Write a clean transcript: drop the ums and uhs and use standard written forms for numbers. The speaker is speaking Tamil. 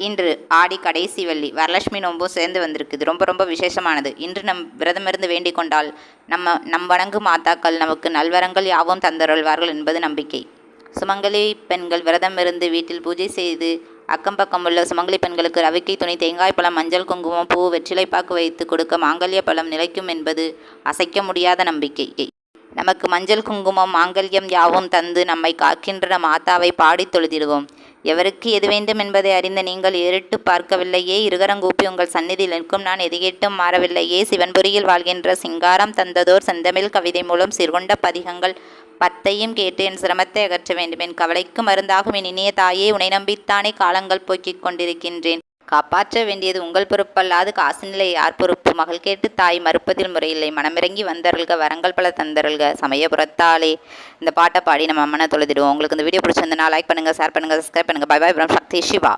இன்று ஆடி கடைசி வெள்ளி, வரலட்சுமி நோன்பும் சேர்ந்து வந்திருக்குது. ரொம்ப ரொம்ப விசேஷமானது. இன்று நம் விரதமிருந்து வேண்டிக் கொண்டால் நம் வணங்கும் மாதாக்கள் நமக்கு நல்வரங்கள் யாவும் தந்தருள்வார்கள் என்பது நம்பிக்கை. சுமங்கலி பெண்கள் விரதம் இருந்து வீட்டில் பூஜை செய்து அக்கம் பக்கம் உள்ள சுமங்கலி பெண்களுக்கு ரவிக்கை துணி, தேங்காய் பழம், மஞ்சள், குங்குமம், பூ, வெற்றிலைப்பாக்கு வைத்து கொடுக்க மாங்கல்ய பழம் நிலைக்கும் என்பது அசைக்க முடியாத நம்பிக்கை. நமக்கு மஞ்சள், குங்குமம், மாங்கல்யம் யாவும் தந்து நம்மை காக்கின்ற மாதாவை பாடித் தொழுதிடுவோம். எவருக்கு எது வேண்டும் என்பதை அறிந்த நீங்கள் ஏறிட்டு பார்க்கவில்லையே, இருகரங்கூப்பி உங்கள் சந்நிதியில் நிற்கும் நான் எது கேட்டும் மாறவில்லையே, சிவன்புரியில் வாழ்கின்ற சிங்காரம் தந்ததோர் செந்தமிழ் கவிதை மூலம் சிறுகொண்ட பதிகங்கள் 10ஐயும் கேட்டு என் சிரமத்தை அகற்ற வேண்டும். என் கவலைக்கு மருந்தாகும் என் இனிய தாயே, உன்னை நம்பித்தானே காலங்கள் போக்கிக் கொண்டிருக்கின்றேன். காப்பாற்ற வேண்டியது உங்கள் பொறுப்பல்லாது காசுநிலை யார் பொறுப்பு? மகள் கேட்டு தாய் மறுப்பதில் முறையில்லை. மனமிறங்கி வந்தருள்க, வரங்கள் பல தந்தருள்க. சமயபுரத்தாலே இந்த பாட்டை பாடி நம்ம அம்மனை தொழுதிடுவோம். உங்களுக்கு இந்த வீடியோ பிடிச்சிருந்தனா லைக் பண்ணுங்கள், ஷேர் பண்ணுங்கள், சப்ஸ்கிரைப் பண்ணுங்கள். பை பாய், சக்தி சிவா.